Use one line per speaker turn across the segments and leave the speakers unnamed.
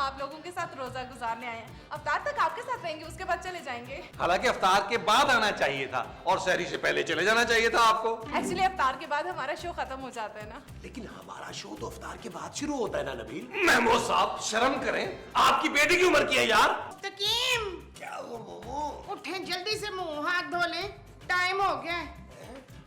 आप लोगों के साथ रोजा गुजारने आए हैं। अफ्तार तक आपके साथ रहेंगे, उसके बाद चले जाएंगे।
हालांकि अफ्तार के बाद आना चाहिए था और सहरी से पहले चले जाना चाहिए था आपको।
एक्चुअली अफ्तार के बाद हमारा शो खत्म हो जाता है ना।
लेकिन हमारा शो तो अफ्तार के बाद शुरू होता है ना नबील।
महमूद साहब शर्म करें, आपकी बेटी की उम्र की है यार।
तकीम,
क्या हुआ मोमो?
उठे जल्दी से मुंह हाथ धो ले, टाइम हो गया है।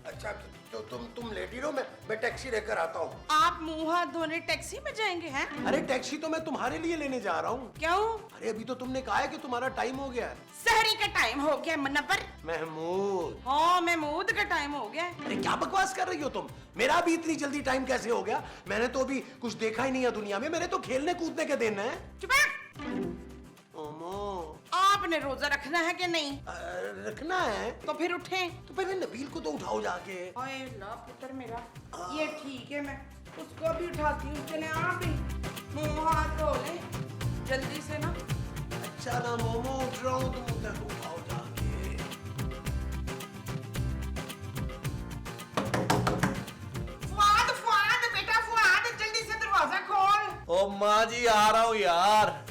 अच्छा तो तुम लेटी रहो, मैं टैक्सी लेकर आता हूँ।
आप मुंह हाथ धोने टैक्सी में जाएंगे हैं?
अरे टैक्सी तो मैं तुम्हारे लिए लेने जा रहा हूँ।
क्यों?
अरे अभी तो तुमने कहा है कि तुम्हारा टाइम हो गया है।
सहरी का टाइम हो गया मुनव्वर।
महमूद।
हाँ, महमूद का टाइम हो गया।
अरे क्या बकवास कर रही हो तुम? मेरा भी इतनी जल्दी टाइम कैसे हो गया? मैंने तो अभी कुछ देखा ही नहीं है दुनिया में। मैंने तो खेलने कूदने के दिन है।
चुप।
मोमो,
आपने रोजा रखना है कि नहीं?
रखना है
तो फिर उठे।
तो पहले नबील को तो उठाओ जाके।
ओए ला पुत्र मेरा, ये ठीक है, मैं उसको भी उठाती हूँ। चले आप ही मुंह हाथ धो ले जल्दी से ना।
अच्छा ना मोमो, उठ रहा हूँ, तुम उधर को उठाओ जाके।
फुआद, फुआद बेटा फुआद, जल्दी से दरवाजा खोल।
ओ माँ जी आ रहा हूँ यार।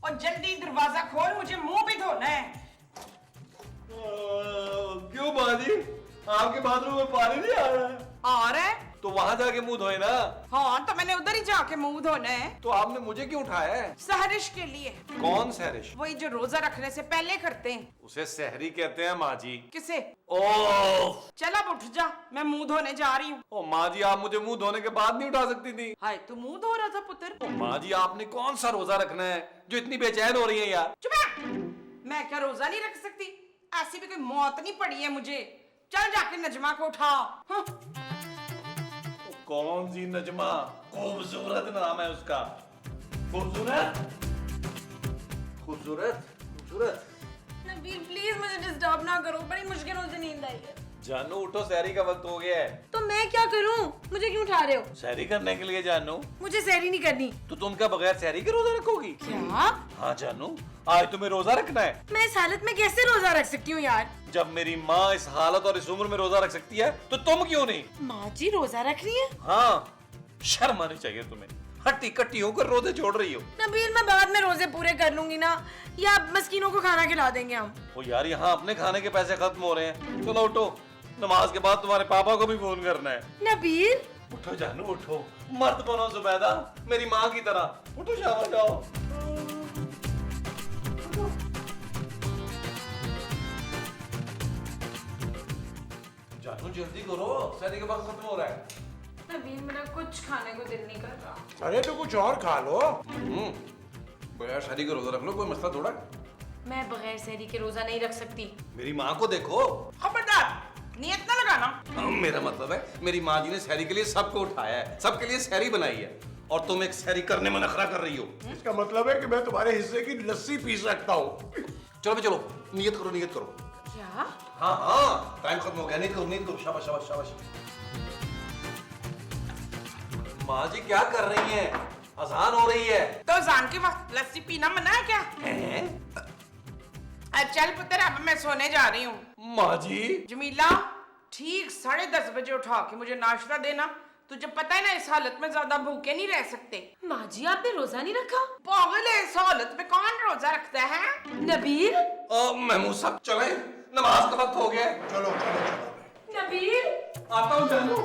और जल्दी दरवाजा खोल, मुझे मुंह भी धोना है।
क्यों माँ जी, आपके बाथरूम में पानी नहीं आ रहा है?
आ रहा है?
तो वहां जाके मुंह धोए ना।
हाँ, तो मैंने उधर ही जाके मुंह धोना है।
तो आपने मुझे क्यों उठाया है?
सहरिश के लिए।
कौन सहरिश?
वही जो रोजा रखने से पहले करते हैं।
उसे सहरी कहते हैं माँ जी।
किसे?
ओह,
चल अब उठ जा, मैं मुंह धोने जा रही हूँ।
ओ माँ जी, आप मुझे मुंह धोने के बाद नहीं उठा सकती थी?
हाय, तू मुंह धो रहा था पुत्र।
ओ माँ जी, आपने कौन सा रोजा रखना है जो इतनी बेचैन हो रही है यार?
चुप है। मैं क्या रोजा नहीं रख सकती? ऐसी भी कोई मौत नहीं पड़ी है मुझे। चल जाके नजमा को उठा। हाँ।
कौन सी नजमा? खूबसूरत नाम है उसका। खूबसूरत, खूबसूरत, खूबसूरत।
नबील प्लीज मुझे डिस्टर्ब ना करो, बड़ी मुश्किलों से नींद आई है।
जानू उठो, सहरी का वक्त हो गया है।
तो मैं क्या करूं? मुझे क्यों उठा रहे हो?
सहरी करने के लिए जानू।
मुझे सहरी नहीं करनी।
तो तुम क्या बगैर सहरी के रोजा रखोगी?
क्या?
हाँ जानू, आज तुम्हें रोजा रखना है।
मैं इस हालत में कैसे रोजा रख सकती हूँ यार?
जब मेरी माँ इस हालत और इस उम्र में रोजा रख सकती है तो तुम क्यों नहीं?
माँ जी रोजा रख रही है?
हाँ, शर्म आनी चाहिए तुम्हें। हट्टी कट्टी होकर रोजे जोड़ रही हो।
नबील मैं बाद में रोजे पूरे कर लूंगी ना, या मस्कीनों को खाना खिला देंगे हम।
ओ यार, यहाँ अपने खाने के पैसे खत्म हो रहे हैं। चलो उठो, नमाज के बाद तुम्हारे पापा को भी फोन करना है।
नबील
उठो जानू उठो, मर्द बनो जुबैदा, मेरी माँ की तरह। उठो, शाबाश जाओ। जानू जल्दी करो, सहरी का वक्त खत्म हो रहा है।
नबील मेरा कुछ खाने को दिल नहीं कर रहा।
अरे तो कुछ और खा लो।
बगैर सहरी का रोजा रख लो, कोई मसला थोड़ा।
मैं बगैर सहरी के रोजा नहीं रख सकती।
मेरी माँ को देखो।
खबरदार, नियत ना लगाना।
मेरा मतलब है, मेरी माँ जी ने सहरी के लिए सबको उठाया है, सबके लिए सहरी बनाई है, और तुम एक सहरी करने में नखरा कर रही हो।
इसका मतलब है कि मैं तुम्हारे हिस्से की लस्सी पी सकता हूँ।
चलो भी चलो, नियत करो, नियत करो।
क्या?
हाँ हाँ, टाइम खत्म हो गया, नियत करो, नियत करो। शाबाश शाबाश शाबाश। माँ जी क्या कर रही हैं? अजान हो रही है।
तो अजान के वक्त लस्सी पीना मना है क्या? चल पुत्र, अब मैं सोने जा रही हूँ।
माँ जी,
जमीला, ठीक 10:30 बजे उठा के मुझे नाश्ता देना। तुझे पता है ना, इस हालत में ज्यादा भूखे नहीं रह सकते।
माँ जी आपने रोजा नहीं रखा?
पागल है, इस हालत में कौन रोजा रखता है?
नबील,
महमूद साहब चले, नमाज का वक्त हो गया है।
चलो चलो चलो।
नबील
आता हूँ जानू।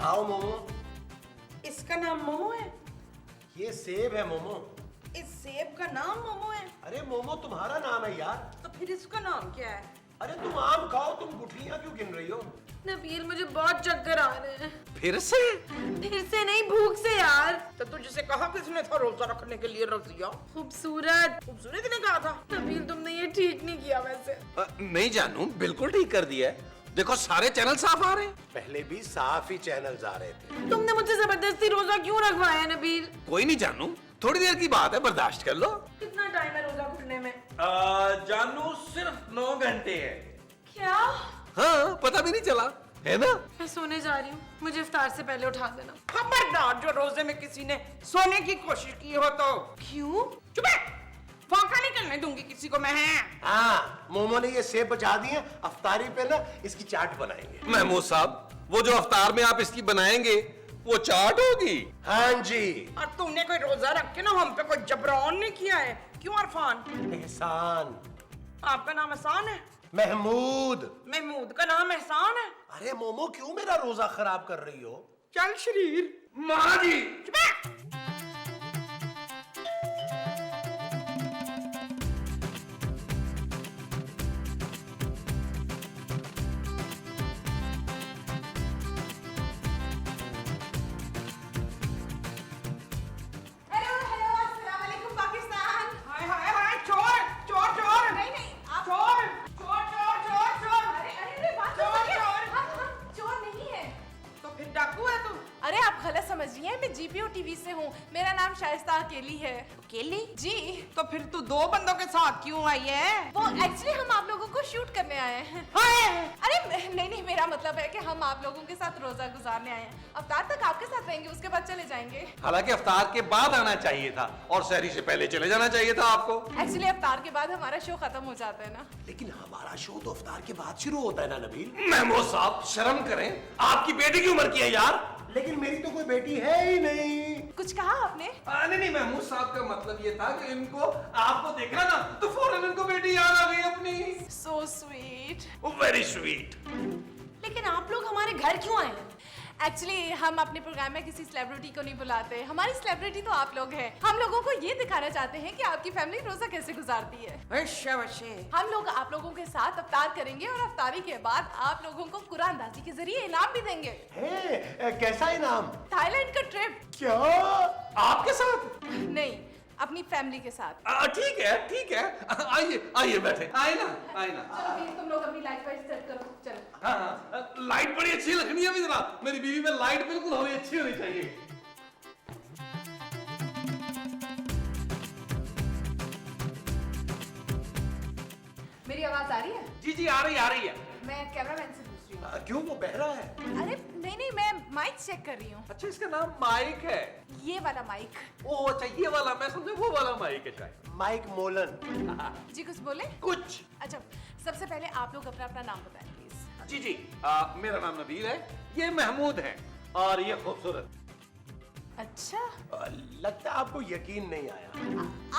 खाओ मोमो।
इसका नाम मोमो है?
ये सेब है मोमो।
इस सेब का नाम मोमो है?
अरे मोमो तुम्हारा नाम है यार।
तो फिर इसका नाम क्या है?
अरे तुम आम खाओ, तुम गुठलियां क्यों गिन रही हो?
नबील मुझे बहुत चक्कर आ रहे हैं।
फिर से?
फिर से नहीं, भूख से यार।
तो तुझसे कहा किसने था रोजा रखने के लिए? रजिया
खूबसूरत।
खूबसूरत ने कहा था।
नबील तुमने ये ठीक नहीं किया वैसे।
नहीं जानू, बिल्कुल ठीक कर दिया है। देखो सारे चैनल साफ आ रहे हैं।
पहले भी साफ ही चैनल्स आ रहे थे।
तुमने मुझसे जबरदस्ती रोजा क्यों रखवाया नबील?
कोई नहीं जानू, थोड़ी देर की बात है, बर्दाश्त कर लो।
कितना टाइम है रोजा खुलने में?
जानू सिर्फ 9 घंटे है।
क्या?
हाँ, पता भी नहीं चला है ना।
मैं सोने जा रही हूँ, मुझे इफ्तार से पहले उठा देना।
खबरदार, जो रोजे में किसी ने सोने की कोशिश की हो तो।
क्यों?
चुप है। दूंगी किसी को मैं।
हाँ, मोमो ने ये सेब बचा दिए, अफ्तारी पे ना इसकी चाट बनाएंगे।
महमूद साहब, वो जो अफ्तार में आप इसकी बनाएंगे वो चाट होगी?
हाँ जी।
और तूने कोई रोजा रख के ना हम पे कोई जबरान नहीं किया है, क्यों अरफान?
एहसान।
आपका नाम एहसान है?
महमूद।
महमूद का नाम एहसान है?
अरे मोमो, क्यों मेरा रोजा खराब कर रही हो?
चल शरीर।
माँ जी,
हेलो हेलो, अस्सलाम वालेकुम पाकिस्तान।
हाय हाय हाय, चोर चोर चोर।
नहीं नहीं, आप
चोर चोर चोर चोर चोर।
अरे अरे अरे, बात तो
चोर,
सुनिए।
चोर।
हम चोर नहीं है।
तो फिर डाकू है तू?
अरे आप गलत समझ रही हैं, मैं जीपीओ टीवी से हूँ। मेरा नाम शाइस्ता अकेली है।
अकेली?
जी।
तो फिर तू दो बंदों के साथ क्यों आई है?
वो एक्चुअली हम आप लोगों को शूट करने आए हैं।
हाय।
अरे नहीं नहीं, मेरा मतलब है कि हम आप लोगों के साथ रोजा गुजारने आए हैं। अवतार तक आपके साथ रहेंगे, उसके बाद चले जाएंगे।
हालांकि अफ्तार के बाद आना चाहिए था और सहरी से पहले चले जाना चाहिए था आपको।
एक्चुअली अवतार के बाद हमारा शो खत्म हो जाता है ना।
लेकिन हमारा शो तो अफ्तार के बाद शुरू होता है ना नबील।
महमूद साहब, शर्म करें, आपकी बेटी की उम्र की है यार।
लेकिन मेरी तो कोई बेटी है ही नहीं।
कुछ कहा आपने?
नहीं नहीं, महमूद साहब का मतलब ये था कि इनको आपको देखा ना तो फौरन इनको बेटी याद आ गई अपनी।
So sweet.
Very sweet.
लेकिन आप लोग हमारे घर क्यों आए हैं? एक्चुअली हम अपने प्रोग्राम में किसी सेलिब्रिटी को नहीं बुलाते। हमारी सेलिब्रिटी तो आप लोग हैं। हम लोगों को ये दिखाना चाहते हैं कि आपकी फैमिली रोजा कैसे गुजारती है।
वशे वशे।
हम लोग आप लोगों के साथ अफ्तार करेंगे और अफ्तारी के बाद आप लोगों को कुरानदाजी के जरिए इनाम भी देंगे।
कैसा इनाम?
थाईलैंड का ट्रिप।
क्या?
आपके साथ?
नहीं, अपनी फैमिली के साथ।
ठीक है ठीक है, आइए आइए बैठे, आए ना आए ना।
चलो प्लीज तुम लोग अपनी लाइट वाइट सेट करो। चलो।
हाँ, लाइट बड़ी अच्छी रखनी है जरा। मेरी बीवी में लाइट बिल्कुल होनी अच्छी होनी चाहिए।
मेरी आवाज आ रही है?
जी जी, आ रही है।
मैं कैमरामैन से पूछ रही हूँ।
क्यों, वो बहरा है?
अरे नहीं नहीं, मैं माइक चेक कर रही हूँ।
अच्छा, इसका नाम माइक है?
ये वाला माइक।
ओ अच्छा, ये वाला, मैं समझा वो वाला माइक है शायद।
माइक मोलन।
जी कुछ बोले?
कुछ।
अच्छा, सबसे पहले आप लोग अपना अपना नाम बताएं प्लीज।
जी जी, मेरा नाम नबील है, ये महमूद है और ये खूबसूरत।
अच्छा,
लगता है आपको यकीन नहीं आया।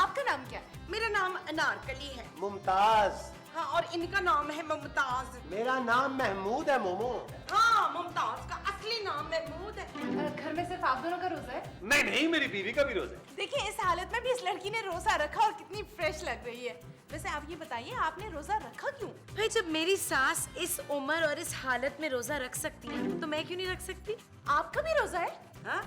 आपका नाम क्या है?
मेरा नाम अनारकली है।
मुमताज।
हाँ, और इनका नाम है मुमताज।
मेरा नाम महमूद है मोमो।
हाँ, मुमताज का असली नाम महमूद है।
घर में सिर्फ आप दोनों का रोजा है?
नहीं नहीं, मेरी बीवी का भी रोज़ा है।
देखिए, इस हालत में भी इस लड़की ने रोजा रखा और कितनी फ्रेश लग रही है। वैसे आप ये बताइए, आपने रोजा रखा क्यों?
भाई, जब मेरी सास इस उम्र और इस हालत में रोजा रख सकती है तो मैं क्यों नहीं रख सकती?
आपका भी रोजा है?
हाँ?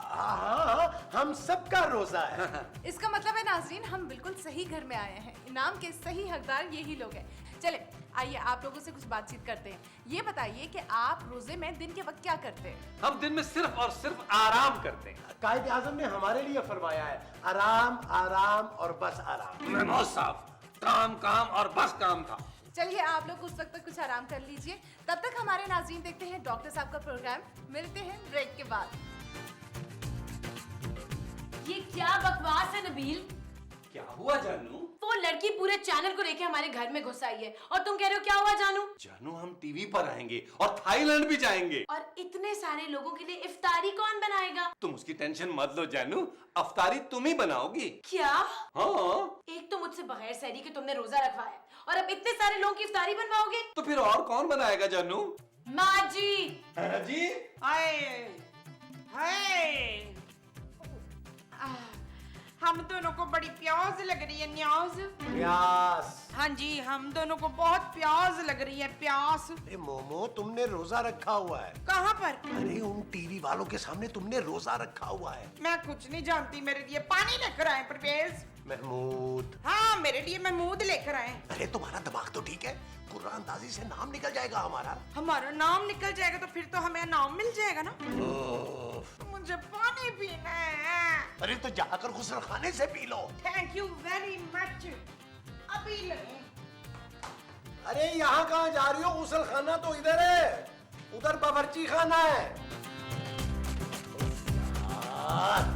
हाँ, हम सबका रोजा है।
इसका मतलब है नाजरीन, हम बिल्कुल सही घर में आए हैं। इनाम के सही हकदार यही लोग हैं। चले आइए आप लोगों से कुछ बातचीत करते हैं। ये बताइए कि आप रोजे में दिन के वक्त क्या करते हैं?
हम दिन में सिर्फ और सिर्फ आराम करते हैं।
कायदे आजम ने हमारे लिए फरमाया है, आराम आराम और बस आराम।
महमूद साहब, काम काम और बस काम था।
चलिए आप लोग उस वक्त तक कुछ आराम कर लीजिए। तब तक हमारे नाज़रीन देखते हैं डॉक्टर साहब का प्रोग्राम। मिलते हैं ब्रेक के बाद।
ये क्या बकवास है नबील?
क्या हुआ जानू?
वो लड़की पूरे चैनल को लेके हमारे घर में घुस आई है और तुम कह रहे हो क्या हुआ जानू?
जानू, हम टीवी पर आएंगे और थाईलैंड भी जाएंगे।
और इतने सारे लोगों के लिए इफ्तारी कौन बनाएगा?
तुम उसकी टेंशन मत लो जानू, अफ्तारी तुम ही बनाओगी।
क्या?
हाँ।
एक तो मुझसे बगैर सहरी के तुमने रोजा रखवाया और अब इतने सारे लोगों की इफ्तारी बनवाओगे?
तो फिर और कौन बनाएगा जानू?
माँ जी।
जी।
हाय हाय। हम दोनों को बड़ी प्यास लग रही है। न्याज।
प्यास।
हाँ जी, हम दोनों को बहुत प्यास लग रही है। प्यास।
अरे मोमो, तुमने रोजा रखा हुआ है।
कहाँ पर?
अरे उन टीवी वालों के सामने तुमने रोजा रखा हुआ है।
मैं कुछ नहीं जानती। मेरे लिए पानी लेकर आए परवेज।
महमूद।
हाँ, मेरे लिए महमूद लेकर आए।
अरे तुम्हारा दिमाग तो ठीक है, कुरानदाजी से नाम निकल जाएगा हमारा।
हमारा नाम निकल जाएगा तो फिर तो हमें नाम मिल जाएगा ना। मुझे पानी पीना है।
अरे तो जाकर गुस्ल खाने से P low.
Thank you very much. अभी लगे।
अरे यहाँ कहाँ जा रही हो? गुस्ल खाना तो इधर है, उधर बावर्ची खाना है। यार।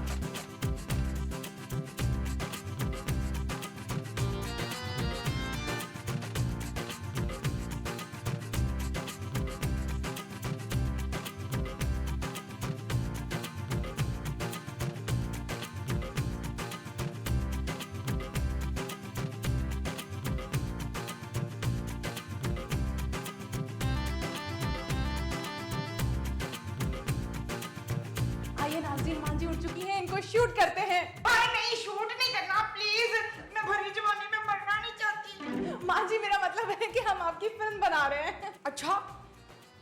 नाज़रीन मांझी उठ चुकी हैं, इनको शूट करते हैं।
भाई नहीं, शूट नहीं करना प्लीज, मैं भरी जवानी में मरना नहीं चाहती।
मांझी मेरा मतलब है कि हम आपकी फिल्म बना रहे हैं।
अच्छा,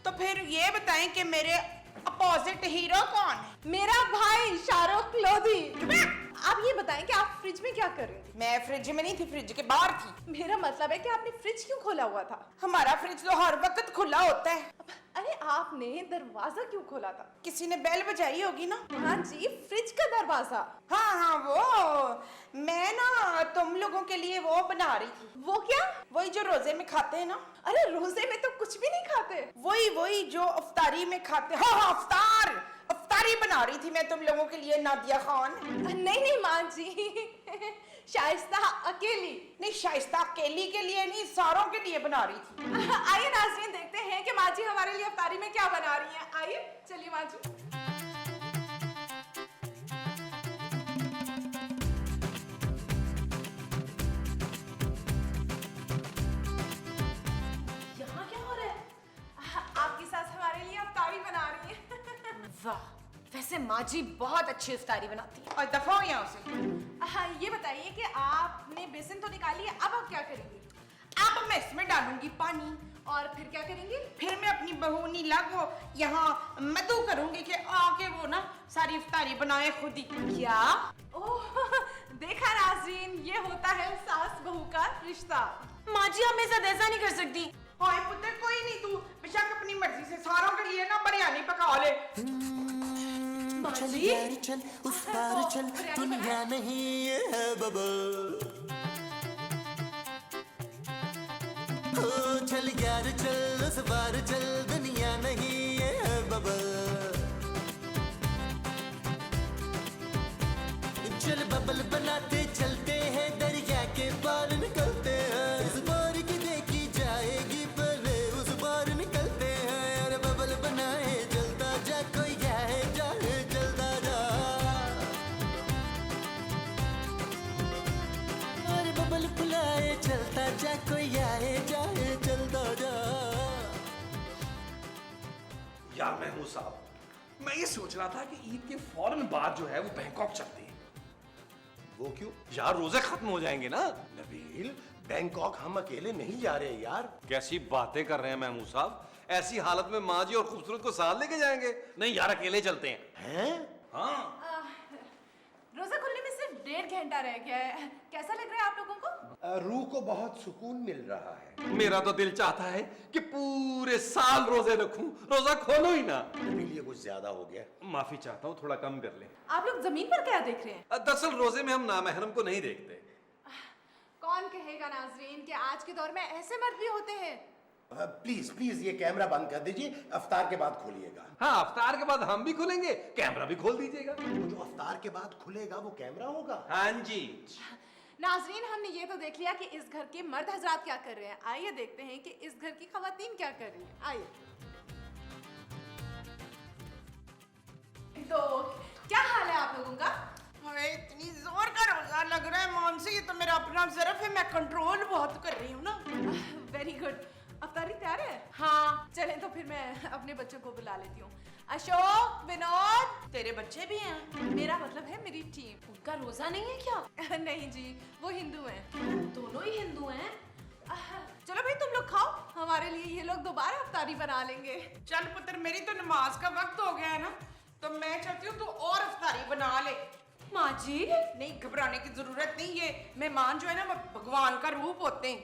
तो फिर ये बताएं कि मेरे अपोजिट हीरो कौन है?
मेरा भाई शाहरुख लोधी। आप ये बताएं कि आप फ्रिज में क्या कर रही थी?
मैं फ्रिज में नहीं थी, फ्रिज के बाहर थी।
मेरा मतलब है कि आपने फ्रिज क्यों खोला हुआ था?
हमारा फ्रिज तो हर वक्त खुला होता है।
अरे आपने दरवाजा क्यों खोला था?
किसी ने बेल बजाई होगी ना।
हाँ जी, फ्रिज का दरवाजा।
हाँ हाँ, वो मैं ना तुम लोगों के लिए वो बना रही थी।
वो क्या?
वही जो रोजे में खाते हैं ना।
अरे रोजे में तो कुछ भी नहीं खाते।
वही जो अफ्तारी में खाते। हाँ हाँ, अफ्तारी बना रही थी मैं तुम लोगों के लिए, नादिया खान।
नहीं माँ जी, शाइस्ता अकेली।
नहीं, शाइस्ता अकेली के लिए नहीं, सारों के लिए बना रही थी।
आइए नाज़रीन देखते हैं कि माँ जी हमारे लिए अफ्तारी में क्या बना रही हैं। आइए, चलिए माँ जी। यहाँ क्या हो रहा है? आपकी सास हमारे लिए अफ्तारी बना रही है।
वाह, वैसे माँ जी बहुत अच्छी इफ्तारी बनाती है।
और दफा हो यहाँ से।
हाँ, ये बताइए कि आपने बेसन तो निकाली है, अब आप क्या करेंगी?
अब मैं इसमें डालूंगी पानी,
और फिर क्या करेंगी?
फिर मैं अपनी बहू नीला को यहाँ मदू करूंगी कि आके वो ना सारी इफ्तारी बनाए खुद ही।
क्या? ओह, देखा नाज़रीन, ये होता है सास बहू का रिश्ता।
माँ जी हमें साथ ऐसा नहीं कर सकती।
हाय पुत्र, कोई नहीं, तू बेशक अपनी मर्जी से सारों के लिए ना बिरयानी पका ले।
चल यार चल, उस पार चल, दुनिया नहीं ये है बबल। ओ चल यार चल, उस पार चल, दुनिया नहीं ये है बबल। चल बबल बनाते चलते हैं, दरिया के पार निकलते हैं। इस बार की देखी जाएगी पहले, उस बार निकलते हैं। अरे बबल बनाए जलता जा, कोई जाए जाए जलता जा। अरे बबल फुलाए चलता जा, कोई आए जाए जलता जा।
यार महमूद साहब, मैं ये सोच रहा था कि ईद के फौरन बाद जो है वो बैंकॉक चलते हैं।
वो क्यों?
यार रोजे खत्म हो जाएंगे ना।
नबील, बैंकॉक हम अकेले नहीं जा रहे यार।
कैसी बातें कर रहे हैं महमूद साहब, ऐसी हालत में माँ जी और खूबसूरत को साथ लेके जाएंगे? नहीं यार, अकेले चलते हैं।
हैं?
हाँ,
रोजा खुलने में सिर्फ 1.5 घंटा रह गया है। कैसा लग रहा है आप लोगों को?
रूह को बहुत सुकून मिल रहा है।
मेरा तो दिल चाहता है कि पूरे साल रोजे रखूं, रोजा खोलो ही ना।
नबील, ये कुछ ज्यादा हो गया।
माफी चाहता हूँ, थोड़ा कम कर लें।
आप लोग जमीन पर क्या देख रहे हैं?
दरअसल रोजे में हम नामहरम को नहीं देखते।
कौन कहेगा नाज़रीन कि आज के दौर में ऐसे मर्द भी होते हैं?
प्लीज प्लीज ये कैमरा बंद कर दीजिए, अफ्तार के बाद खोलिएगा।
हाँ, अफ्तार के बाद हम भी खोलेंगे, कैमरा भी खोल दीजिएगा।
तो जो अफ्तार के बाद खुलेगा वो कैमरा होगा।
हाँ जी।
नाज़रीन, हमने ये तो देख लिया कि इस घर के मर्द हजरात क्या कर रहे हैं। आइए देखते हैं कि इस घर की खवातीन क्या कर रही हैं। आइए। तो क्या हाल है आप लोगों का?
हाय, इतनी जोर का रोजा लग रहा है मानसी, ये तो मेरा अपना ज़रफ है, मैं कंट्रोल बहुत कर रही हूँ ना।
Very good. अफ्तारी तैयार है?
हाँ,
चलें तो फिर मैं अपने बच्चों को बुला लेती हूँ। अशोक, विनोद।
तेरे बच्चे भी हैं?
मेरा मतलब है मेरी टीम।
उनका रोजा नहीं है क्या?
नहीं जी, वो हिंदू हैं।
दोनों ही हिंदू हैं।
चलो भाई, तुम लोग खाओ, हमारे लिए ये लोग दोबारा अफ्तारी बना लेंगे।
चल पुत्र, मेरी तो नमाज का वक्त हो गया है ना, तो मैं चाहती हूँ तू और इफ्तारी बना ले।
माँ जी,
नहीं, घबराने की जरूरत नहीं, ये मेहमान जो है ना वो भगवान का रूप होते हैं।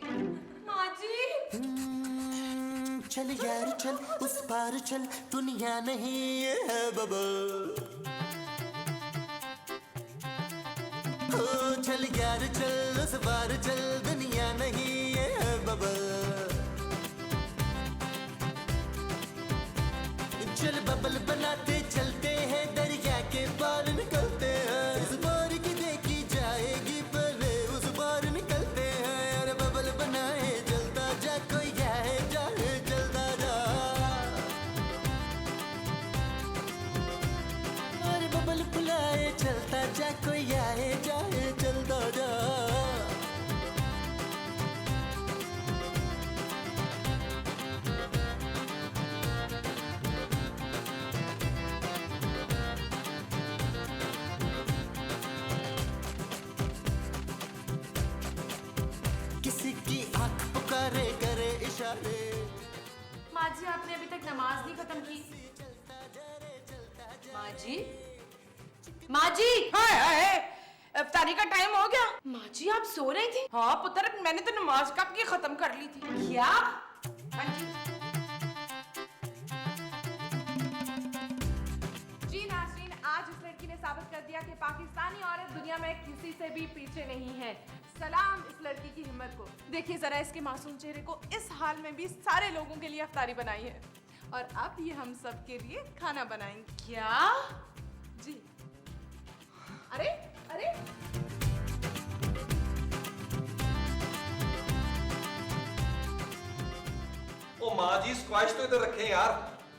माँ जी।
चल यार चल, उस पार चल, दुनिया नहीं ये है बबल। ओ चल यार चल, उस पार चल, दुनिया नहीं ये है बबल। चल बबल बनाते चलते हैं, दरिया के पार निकलते हैं। इस बार की देखी जाएगी पहले, उस बार निकलते हैं। अरे बबल बनाए जलता जा, कोई जाए जाए जलता जा। अरे बबल फुलाए चलता जा, कोई आए जाए जलता जा। रे।
माँ जी आपने अभी तक नमाज नहीं खत्म की। माँ जी, माँ जी,
हाय हाय, इफ्तारी का टाइम हो गया।
माँ जी आप सो रही थी?
हाँ पुत्र, मैंने तो नमाज कब की खत्म कर ली थी।
क्या?
हाँ जी।
जी नाज़रीन, आज इस लड़की ने साबित कर दिया कि पाकिस्तानी औरत दुनिया में किसी से भी पीछे नहीं है। सलाम इस लड़की की हिम्मत को। देखिए जरा इसके मासूम चेहरे को, इस हाल में भी सारे लोगों के लिए इफ्तारी बनाई है और अब ये हम सब के लिए खाना बनाएंगी।
क्या?
जी। अरे अरे
ओ माँ जी स्क्वैश तो इधर रखे यार।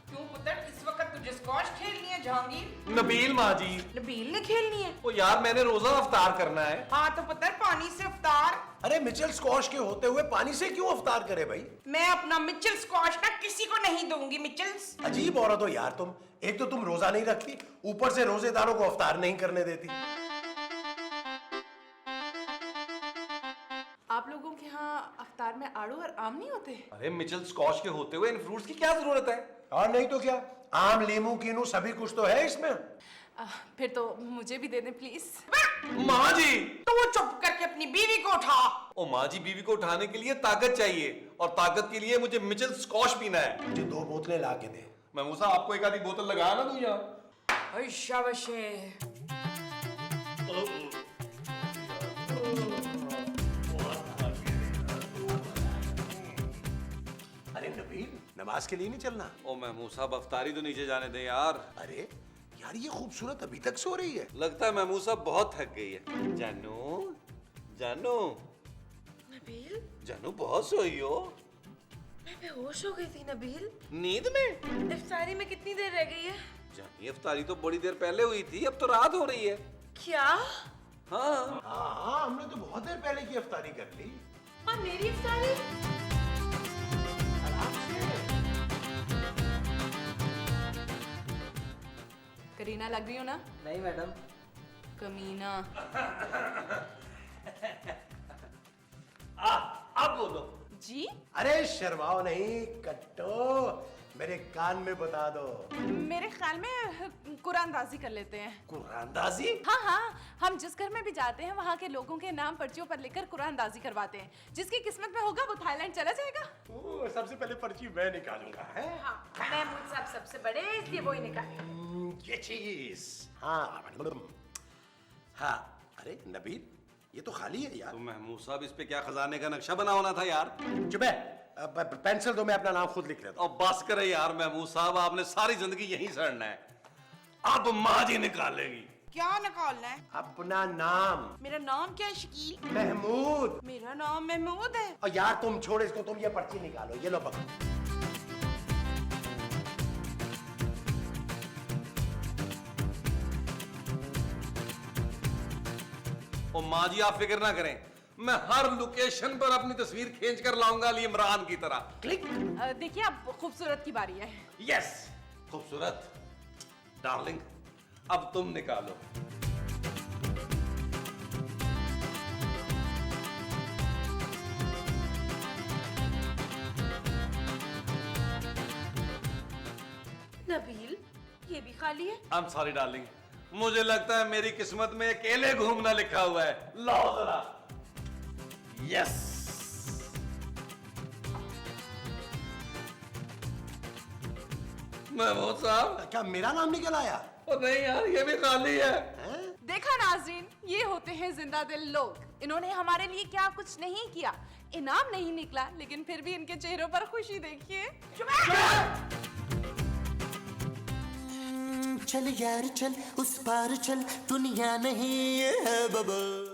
क्यों पुत्र, इस वक्त तुझे स्कॉश खेलनी है जहांगीर?
नबील माँ जी।
नबील ने खेलनी है?
ओ यार मैंने रोजा अफ्तार करना है।
हाँ तो पुत्र पानी से इफ्तार।
अरे मिचेल स्कॉश के होते हुए पानी से क्यों अफ्तार करे भाई?
मैं अपना मिचेल स्कॉश ना किसी को नहीं दूंगी। मिचेल्स
अजीब औरत हो यार तुम। एक तो तुम रोजा नहीं रखती, ऊपर से रोजेदारों को अफ्तार नहीं करने देती।
आप लोगों के यहाँ अफ्तार में आड़ू और आम नहीं होते?
अरे मिचेल स्कॉश के होते हुए इन फ्रूट्स की क्या जरूरत है?
और नहीं तो क्या, आम लीमू कीनू सभी कुछ तो है इसमें।
फिर तो मुझे भी दे दें प्लीज।
माँ जी।
तो वो चुप करके अपनी बीवी को उठा।
ओ माँ जी, बीवी को उठाने के लिए ताकत चाहिए और ताकत के लिए मुझे मिचेल स्कॉश पीना है।
मुझे 2 बोतलें ला के दे।
मैं मूसा आपको एक आधी बोतल लगाया ना तू यहाँ।
शाबाशे।
अरे नबील, नमाज के लिए नहीं चलना?
ओ महमूद साहब अफ्तारी तो नीचे जाने दें यार।
अरे यार ये खूबसूरत अभी तक सो रही है।
लगता है महमूद साहब बहुत थक गई है। जानू जानू
नबील,
जानू बहुत सोई हो।
मैं बेहोश हो गई थी नबील।
नींद में?
इफ्तारी में कितनी देर रह गई है?
जानी अफ्तारी तो बड़ी देर पहले हुई थी, अब तो रात हो रही है।
क्या?
हाँ
हाँ हमने तो बहुत देर पहले की अफ्तारी कर ली।
और मेरी इफ्तारी?
करीना लग रही हो ना?
नहीं मैडम।
कमीना।
अब बोलो।
जी?
अरे शर्माओ नहीं, कट्टो मेरे कान में बता दो।
मेरे ख्याल में कुरानदाजी कर लेते हैं।
कुरानदाजी?
हाँ हाँ, हम जिस घर में भी जाते हैं वहाँ के लोगों के नाम पर्चियों पर लिखकर कुरानदाजी करवाते हैं। जिसकी किस्मत में होगा वो थाईलैंड चला जाएगा।
ओ, सबसे पहले पर्ची मैं निकालूंगा है?
हाँ, महमूद साहब सबसे बड़े इसलिए वो ही निकाले।
ये चीज। हाँ हाँ। अरे नबील, ये तो खाली है यार।
तो महमूद साहब इस पे क्या खजाने का नक्शा बना होना था यार।
चुप है। अब पेंसिल दो, मैं अपना नाम खुद लिख लेता हूँ।
और बस करे यार महमूद साहब, आपने सारी जिंदगी यहीं सड़ना है। अब माँ जी निकालेगी।
क्या निकालना है?
अपना नाम।
मेरा नाम क्या है शकील?
महमूद।
मेरा नाम महमूद है।
और यार तुम छोड़ इसको, तुम ये पर्ची निकालो। ये लो पकड़ो।
और माँ जी आप फिक्र ना करें, मैं हर लोकेशन पर अपनी तस्वीर खींच कर लाऊंगा अली इमरान की तरह।
क्लिक।
देखिए अब खूबसूरत की बारी है।
यस खूबसूरत डार्लिंग, अब तुम निकालो।
नबील, ये भी खाली है।
आई एम सॉरी डार्लिंग, मुझे लगता है मेरी किस्मत में अकेले घूमना लिखा हुआ है। लाओ जरा। यस। महमूद साहब।
क्या मेरा नाम निकल आया?
ओ नहीं यार, ये भी खाली है।
देखा नाज़रीन, ये होते हैं जिंदा दिल लोग। इन्होंने हमारे लिए क्या कुछ नहीं किया, इनाम नहीं निकला, लेकिन फिर भी इनके चेहरों पर खुशी देखिए।
चल यार चल, उस पार चल, दुनिया नहीं है बबल।